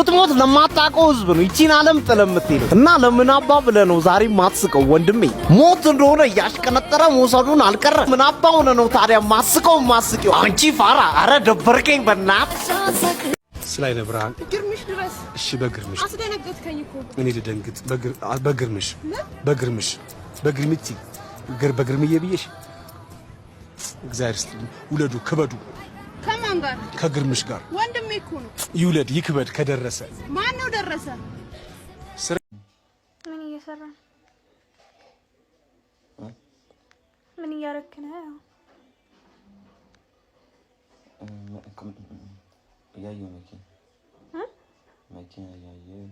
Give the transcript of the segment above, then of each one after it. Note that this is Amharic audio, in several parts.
ብትሞት ለማታውቀው ህዝብ ነው ይቺን ዓለም ጥለህ የምትሄደው እና ለምን አባ ብለህ ነው ዛሬ ማትስቀው ወንድሜ? ሞት እንደሆነ እያሽቀነጠረ መውሰዱን አልቀረ ምን አባ ሆነ ነው ታዲያ ማስቀው ማስቂው? አንቺ ፋራ! አረ ደበርከኝ በእናትህ። ስላይነ ብርሃን ግርምሽ ድረስ እሺ፣ በግርምሽ አስደነገጥከኝ እኮ። እኔ ልደንግጥ? በግርምሽ በግርምቲ በግርምዬ ብዬሽ። እግዚአብሔር ይስጥልኝ። ውለዱ ክበዱ። ከማን ጋር? ከግርምሽ ጋር። ወንድሜ እኮ ነው። ይውለድ ይክበድ። ከደረሰ ማን ነው ደረሰ? ምን እየሰራ ምን እያረክ ነው? እያየሁ መኪና እያየሁ።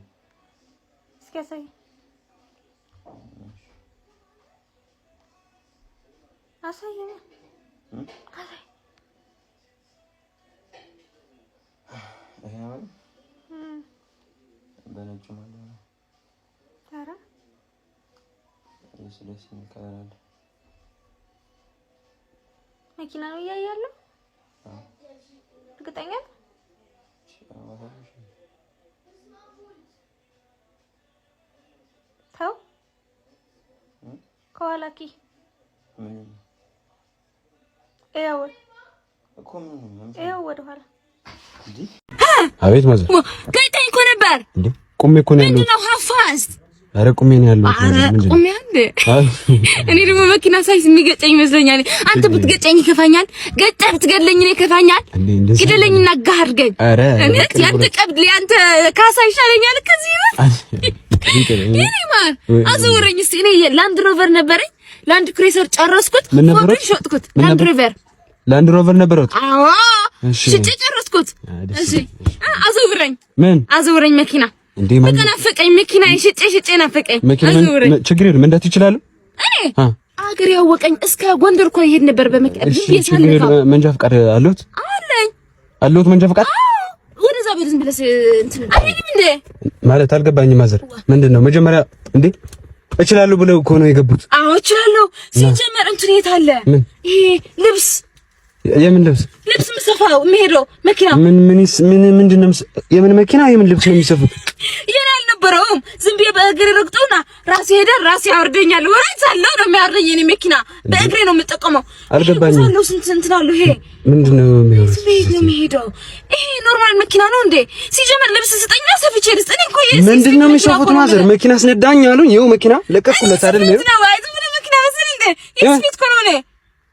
እስኪ አሳይ። አሳይ ይሄ ነው በነጩ ማለት ነው። ኧረ ደስ የሚል ከለር አለ። መኪና ነው እያያለሁ። እርግጠኛ ተው ከኋላኪ ይኸው ወደኋላ። አቤት ማዘር። ገጠኝ እኮ ነበር እንዴ? ቁሜ እኮ ነው ያለው። ምንድነው ሀፋስ? ኧረ ቁሜ ነው ያለው። ቁሜ አንዴ። እኔ ደግሞ መኪና ሳይስ የሚገጨኝ ይመስለኛል። አንተ ብትገጨኝ ይከፋኛል፣ ገጨህ ብትገለኝ ነው ይከፋኛል። ግደለኝና ጋር አድርገኝ። እኔ ያንተ ቀብድ ያንተ ካሳ ይሻለኛል ከዚህ ይሄ ማር አዘውረኝ እስቲ። እኔ ላንድ ሮቨር ነበረኝ፣ ላንድ ክሩዘር ጨረስኩት፣ ሞቢል ሸጥኩት። ላንድ ሮቨር ነበረው? አዎ ሽጬ ጨረስኩት። እሺ አዘውረኝ። ምን አዘውረኝ? መኪና እንዴ ማለት ናፈቀኝ። መኪና ሽጬ ናፈቀኝ። አዘውረኝ። ችግር የለም መንዳት ይችላል። እኔ አገር ያወቀኝ እስከ ጎንደር እኮ ይሄድ ነበር በመኪና። መንጃ ፈቃድ አለሁት? አለሁት መንጃ ፈቃድ። ወደዛ በድን ብለስ እንትን አይደለም እንዴ ማለት አልገባኝም። ማዘር ምንድነው መጀመሪያ እንዴ እችላለሁ ብለው እኮ ነው የገቡት። አዎ እችላለሁ። ሲጀመር እንትን የት አለ ይሄ ልብስ? የምን ልብስ? ልብስ ምሰፋው መሄደው መኪና ምንድነው? የምን መኪና የምን ልብስ ነው የሚሰፉት? የኔ አልነበረውም። ዝም ብዬ በእግሬ ረግጠውና ራሴ ሄደ ራሴ ያወርደኛል። ወራጅ አለው ነው የሚያወርደኝ። የኔ መኪና በእግሬ ነው የምጠቀመው። አልገባኝም። ነው ስንት ነው ይሄ? ምንድነው የሚሄደው? ይሄ ኖርማል መኪና ነው እንዴ? ሲጀመር ልብስ ስጠኝና ሰፍቼ ልስጥ። እኔ እኮ ምንድነው የሚሰፉት? ማዘር መኪና አስነዳኝ አሉኝ። ይኸው መኪና ለቀቁለት አይደል? ነው አይዙ መኪና ወስል እንዴ ይስሚት ኮ ነው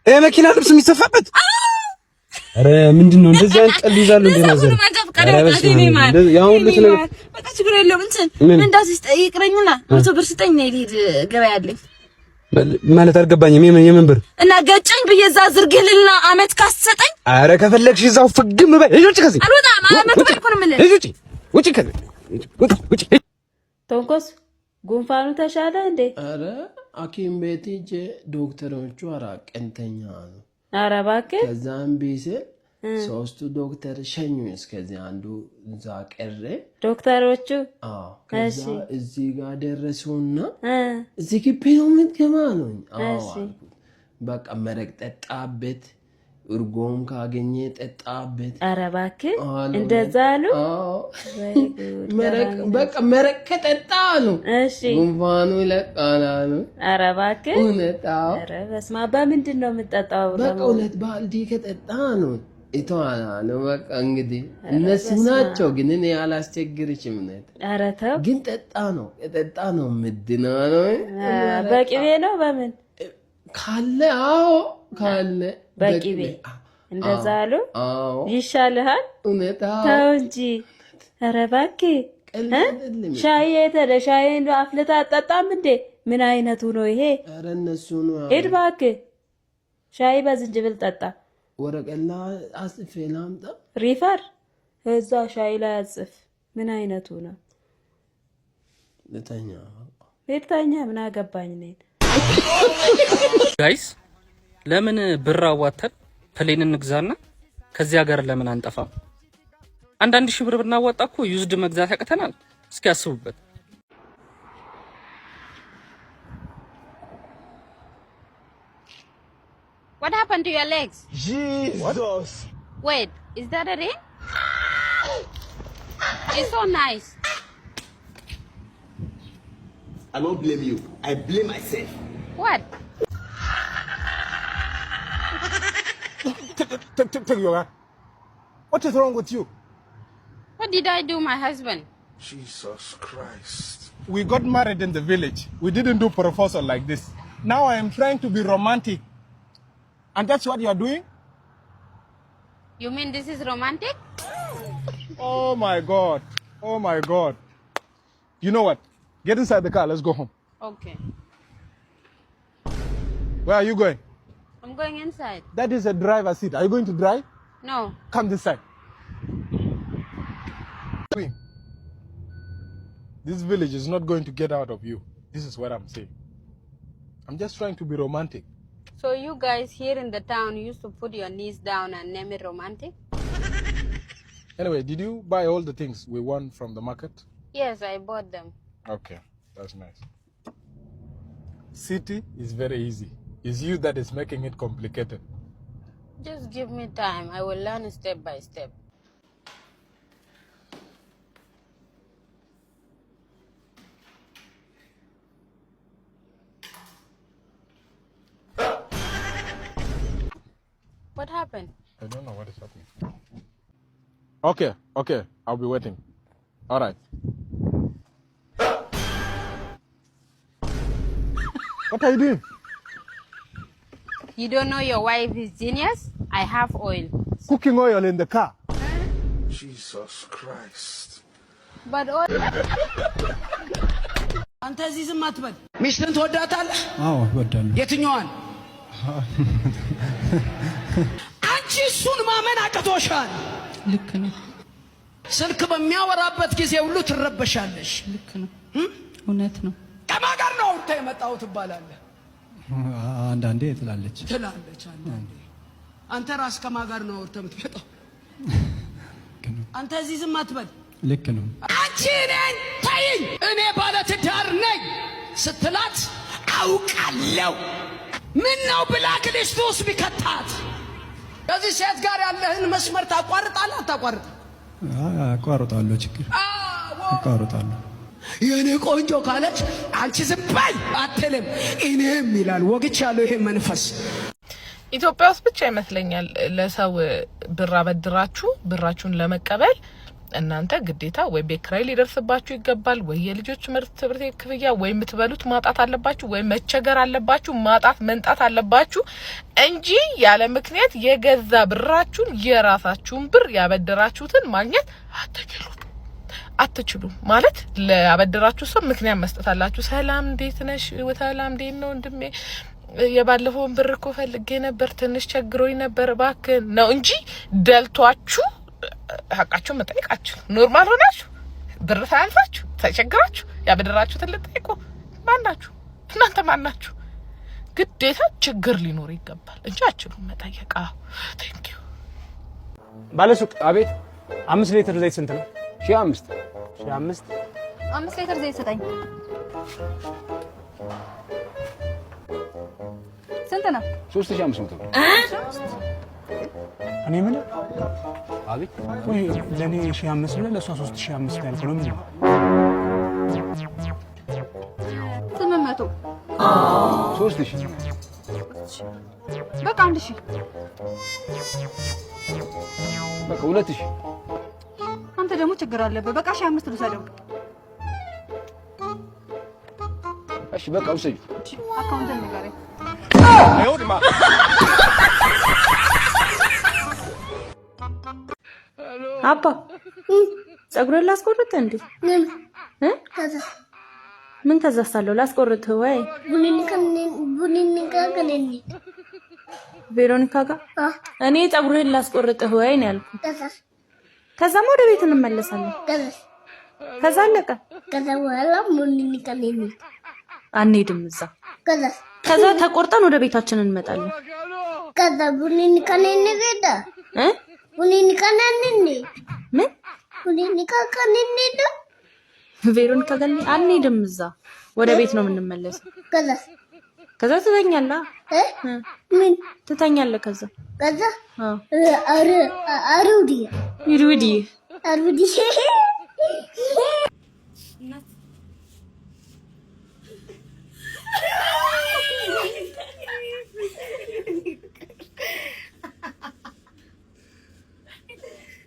ይሄ መኪና ልብስ የሚሰፋበት? አረ ምንድነው እንደዚህ አይነት ቀልድ ይዛሉ እንዴ ማዘር? ያው ልጅ ነው በቃ ችግር የለውም። እንትን እንዳዚህ ይቅረኝና 100 ብር ስጠኝ ነው ልሂድ ገበያ አለኝ ማለት አልገባኝም። የምን ብር እና ገጨኝ ብዬ እዛ ዝርግልና አመት ካሰጠኝ? አረ ከፈለግሽ እዛው ፍግም በይ። እሺ ከዚህ አልወጣም። አመት ብር እኮ ነው የምልህ። እሺ ውጪ ከዚህ ውጪ። ቶንኮስ ጉንፋኑ ተሻለ እንዴ? አረ ሐኪም ቤት ሂጅ ዶክተሮቹ አራቀንተኛ ነው። ኧረ እባክህ ከዛም ቢስል 3 ዶክተር ሸኙኝ። እስከዚህ አንዱ እዛ ቀረ ዶክተሮቹ። አዎ ከዛ እዚህ ጋር ደረሱና እዚህ ግቢ ነው የምትገባ ነው። አዎ በቃ መረቅ ጠጣበት፣ እርጎም ካገኘ ጠጣበት። ኧረ እባክህ እንደዛ አሉ? አዎ መረቅ ከጠጣ ነው ጉንፋኑ ይለቃል አሉ። ኧረ እባክህ እውነት? አዎ። ኧረ በስመ አብ። በምንድን ነው የምትጠጣው? በቃ እውነት ባልዲ ከጠጣ ነው ይተዋላ ነው። በቃ እንግዲህ እነሱ ናቸው፣ ግን እኔ አላስቸግርሽም። እውነት? ኧረ ተው ግን ጠጣ ነው ምድነው ነው። በቅቤ ነው በምን ካለ? አዎ ካለ በቅቤ እንደዛ አሉ። አዎ ይሻልሃል። እውነት? ተው እንጂ። ኧረ እባክህ ሻይ እንደው አፍልተህ አትጠጣም እንዴ? ምን አይነቱ ነው ይሄ? ኧረ እነሱ ነው። ሂድ እባክህ ሻይ በዝንጅብል ጠጣ። ወረቀላ አጽፌ ላምጣ? ሪፈር እዛ ሻይ ላይ አጽፍ። ምን አይነቱ ነው? ልተኛ ምን አገባኝ ነኝ። ጋይስ ለምን ብር አዋተን ፕሌን እንግዛና ከዚህ ሀገር ለምን አንጠፋም? አንዳንድ ሺህ ብር ብናዋጣ እኮ ዩዝድ መግዛት ያቅተናል። እስኪ አስቡበት። What happened to your legs? Jesus. Wait, is that a ring? It's so nice. I don't blame you. I blame myself. What? Take your hand. What is wrong with you? What did I do, my husband? Jesus Christ. We got married in the village. We didn't do proposal like this. Now I am trying to be romantic. And that's what you are doing? You mean this is romantic? Oh my God. Oh my God. You know what? Get inside the car. Let's go home. Okay. Where are you going? I'm going inside. That is a driver's seat. Are you going to drive? No. Come this side. This village is not going to get out of you. This is what I'm saying. I'm just trying to be romantic. So you guys here in the town used to put your knees down and name it romantic? Anyway, did you buy all the things we won from the market? Yes, I bought them. Okay, that's nice. City is very easy. It's you that is making it complicated. Just give me time. I will learn step by step. What happened? I don't know what is happening. Okay, I'll be waiting. All right. What are you doing? You don't know your wife is genius? I have oil. Cooking oil in the car. Jesus Christ. But oil... አንተ እዚህ ዝም አትበል። ሚስትን ትወዳታለህ? አዎ እወዳለሁ። የትኛዋን? አንቺ እሱን ማመን አቅቶሻል። ልክ ነው። ስልክ በሚያወራበት ጊዜ ሁሉ ትረበሻለሽ። ልክ ነው። እውነት ነው። ከማን ጋር ነው አንተ የመጣው ትባላለህ? አንዳንዴ ትላለች አንዳንዴ። አንተ ራስ ከማን ጋር ነው አንተ የምትመጣው? አንተ እዚህ ዝም አትበል። ልክ ነው። አንቺ ነኝ ተይኝ፣ እኔ ባለ ትዳር ነኝ ስትላት አውቃለሁ። ምን ነው ብላክ ሊስት ውስጥ ቢከታት ከዚህ ሴት ጋር ያለህን መስመር ታቋርጣለህ አታቋርጥም? አቋርጣለሁ። ችግር አቋርጣለሁ። የኔ ቆንጆ ካለች አንቺ ዝም በይ አትልም። እኔም ይላል ወግቻለሁ። ይሄ መንፈስ ኢትዮጵያ ውስጥ ብቻ ይመስለኛል ለሰው ብር አበድራችሁ ብራችሁን ለመቀበል እናንተ ግዴታ ወይ ቤት ኪራይ ሊደርስባችሁ ይገባል፣ ወይ የልጆች ትምህርት ቤት ክፍያ፣ ወይ የምትበሉት ማጣት አለባችሁ፣ ወይ መቸገር አለባችሁ፣ ማጣት መንጣት አለባችሁ እንጂ ያለ ምክንያት የገዛ ብራችሁን የራሳችሁን ብር ያበደራችሁትን ማግኘት አትችሉም። ማለት ለአበደራችሁ ሰው ምክንያት መስጠት አላችሁ። ሰላም እንዴት ነሽ? ሰላም እንዴት ነው ወንድሜ? የባለፈውን ብር እኮ ፈልጌ ነበር ትንሽ ቸግሮኝ ነበር እባክህ ነው እንጂ ደልቷችሁ ሀቃችሁ መጠየቃችሁ ኖርማል ሆናችሁ ብር ሳያንሳችሁ ተቸግራችሁ ያበደራችሁትን ልትጠይቁ ማናችሁ? እናንተ ማናችሁ? ግዴታ ችግር ሊኖር ይገባል እንጂ አችሉም መጠየቅ። ቴንክ ዩ ባለሱቅ። አቤት። 5 ሊትር ዘይት ስንት ነው? 1500 5 ሊትር ዘይት ስጠኝ። ስንት ነው? 3500 ነው። እኔ ምን አቤት ወይ ለኔ 1500 ነው ለሷ 3500 ያልኩ ነው። ምን 800 3000 በቃ 1000 በቃ 2000። አንተ ደግሞ ችግር አለበት። በቃ 1500 ልውሰደው። እሺ በቃ ውሰጂ። አካውንት ንገረኝ። አይወድማ አባ ጸጉሬን ላስቆርጥ እንዴ? ምን ከዛሳለሁ? ላስቆርጥ ወይ ቬሮኒካ ጋር እኔ ጸጉሬን ላስቆርጥህ ወይ ነው ያልኩት። ከዛም ወደ ቤት እንመለሳለን። ከዛ አለቀ። ከዛ በኋላ ሙኒኒካ ነኝ አንሄድም እዛ። ከዛ ተቆርጠን ወደ ቤታችን እንመጣለን። ከዛ ሙኒኒካ ነኝ ገዳ ሙኒኒካ ነኝ ምን ሙኒኒካ ከነኝ ደ ቬሮኒካ ጋር አንሄድም እዛ። ወደ ቤት ነው የምንመለሰው። ከዛ ትተኛለህ። ምን ትተኛለህ? ከዛ አሩዲ ይሩዲ እናት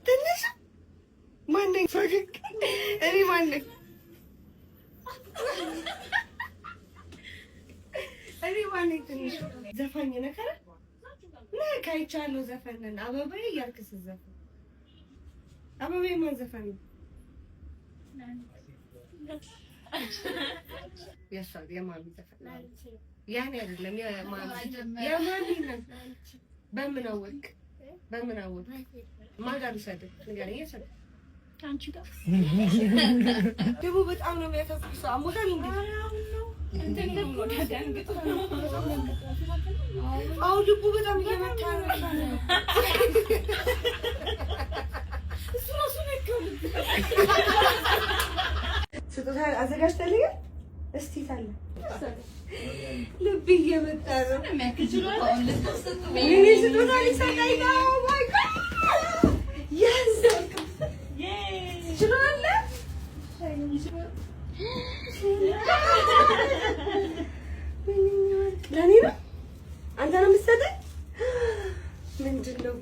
ትንሽ ማነኝ ፈገግ እኔ ማነኝ ትንሽ ዘፋኝ ነከረ ካይቻለሁ ዘፈንን አበባዬ እያልክ ስትዘፍን አበባዬ ማን ዘፋኝ የእሷ የማሚ ዘፈን ያኔ አይደለም የማሚ ነው በምን አወቅ ማን ጋር ሰደ ንገረኝ ሰደ አንቺ ጋር ደግሞ በጣም ነው የሚያሳስበው አሞታል እንዴ እንትን ነው ደንግጦ አው ልቡ በጣም እየመታ ነው እሱ ነው ስጦታ አዘጋጅተልኝ እስቲ ታለ ልብ እየመታ ነው የሚያክችለው አሁን ለተሰጡ ምን ስጦታ ሊሰጠኝ ነው ማይ ጋድ yes ችሏል ለኔ ነው አንተ ነው የምትሰጠኝ ምንድን ነው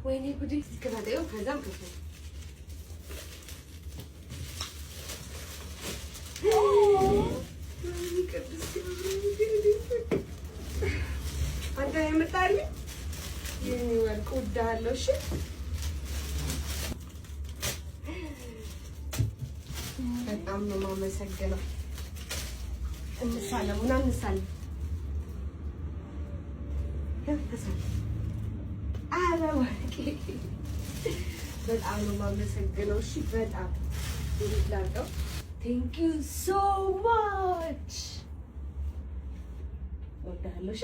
ወይኔ ጉዴ እስከታዲያው ከዛም ከፈለ አንተ የምጣልኝ የኔ ወርቅ እወድሃለሁ እሺ በጣም ነው የማመሰግነው እንሳለም ኧረ ወርቄ በጣም ነው የማመሰግነው እሺ በጣም ይላልከው Thank you so much. እወድሃለሁ እሺ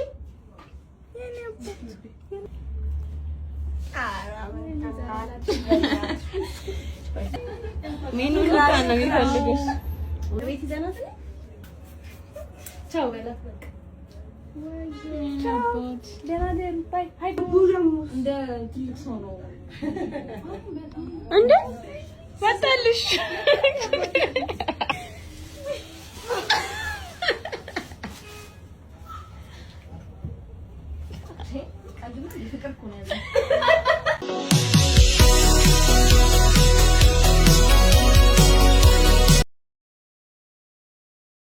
ሜኑ ላራ ነው የሚፈልገው ቤት ይዘናት ቻው በላት በቃ እንደ ትልቅ ሰው ነው እንዴ መጣልሽ ፍቅር እኮ ነው